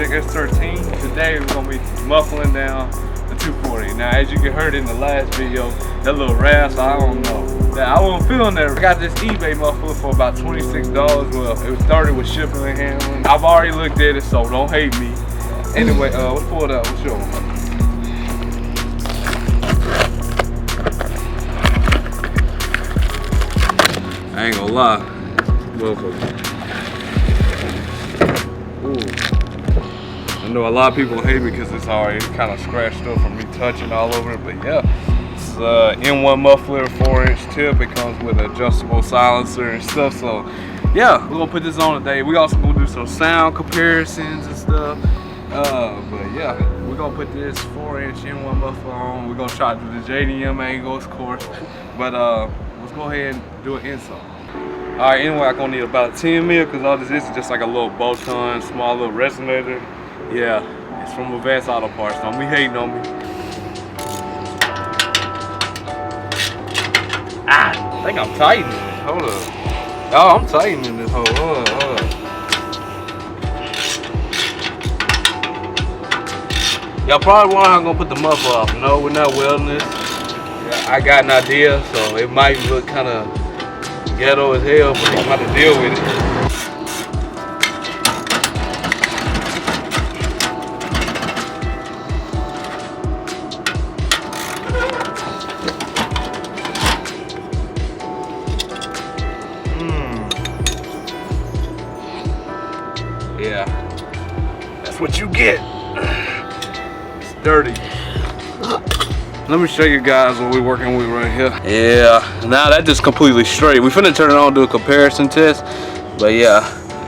Project S13. Today we're gonna be muffling down the 240. Now, as you can heard in the last video, that little rasp, I don't know. I wasn't feeling that. I got this eBay muffler for about $26. Well, it was 30 with shipping and handling. I've already looked at it, so don't hate me. Anyway, let's pull it out. Let's show them. I ain't gonna lie, motherfucker. Ooh. I know a lot of people hate me because it's already kind of scratched up from me touching all over it, but yeah. It's N1 muffler, 4-inch tip. It comes with an adjustable silencer and stuff, so yeah, we're gonna put this on today. We also gonna do some sound comparisons and stuff. But yeah, we're gonna put this 4-inch N1 muffler on. We're gonna try to do the JDM angles, of course, but let's go ahead and do an install. Alright, anyway, I'm gonna need about 10 mil because all this is just like a little bolt-on, small little resonator. Yeah, it's from Advanced Auto Parts. Don't be hating on me. I think I'm tightening it. Hold up. Oh, I'm tightening this hole. Hold up, hold up. Y'all probably wondering how I'm gonna put the muffler off. No, we're not welding this. Yeah, I got an idea, so it might look kind of ghetto as hell, but I'm about to deal with it. Yeah, that's what you get. It's dirty. Let me show you guys what we're working with right here. Yeah, now that just completely straight. We finna turn it on and do a comparison test. But yeah,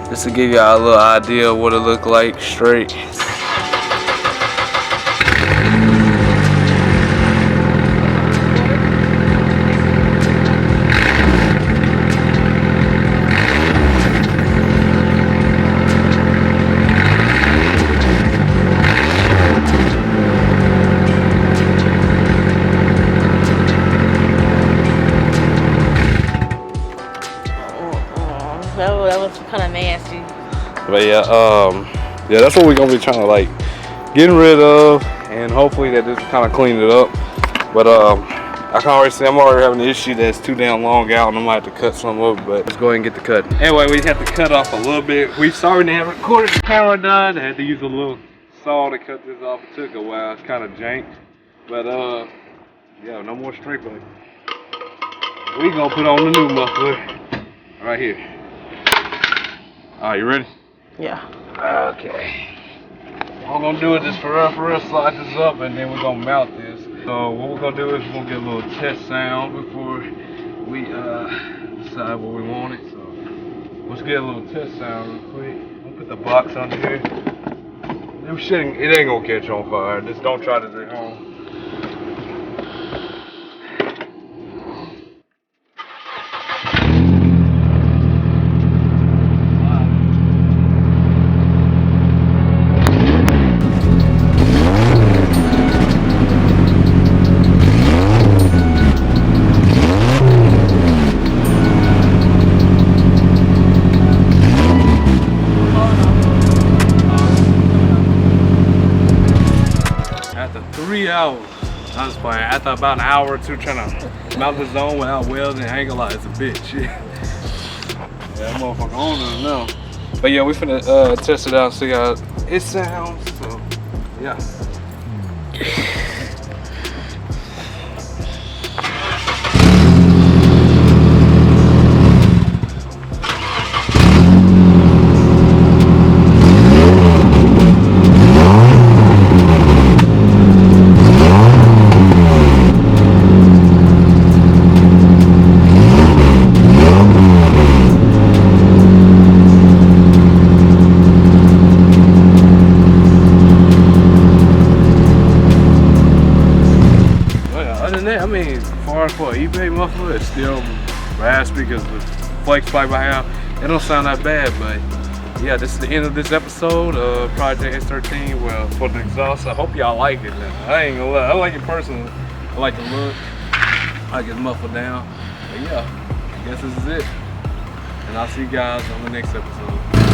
just to give y'all a little idea of what it look like straight. That was kind of nasty. But yeah, yeah, that's what we're gonna be trying to like getting rid of, and hopefully that this kind of clean it up. But I can already see I'm already having an issue that's too damn long out, and I might have to cut some of it. But let's go ahead and get the cut. Anyway, we had to cut off a little bit. We sorry they haven't recorded the camera done. I had to use a little saw to cut this off. It took a while. It's kind of janked, but yeah, no more straight plate. We gonna put on the new muffler right here. Alright, you ready? Yeah. Okay. What we're gonna do is just for real, slide this up, and then we're gonna mount this. So what we're gonna do is we're gonna get a little test sound before we decide what we want it. So let's get a little test sound real quick. We'll put the box under here. It ain't gonna catch on fire. Just don't try this at home. After 3 hours, I was playing. After about an hour or two trying to mount the zone without welding, I ain't gonna lie, it's a bitch. Yeah, that motherfucker on it now. But yeah, we finna test it out and see how it sounds. So yeah. I mean, far for an eBay muffler, it's still raspy because the flex pipe I have, it don't sound that bad. But yeah, this is the end of this episode of Project S13. Well, for the exhaust, I hope y'all like it. I ain't gonna lie, I like it personally. I like the look. I like it muffled down. But yeah, I guess this is it. And I'll see you guys on the next episode.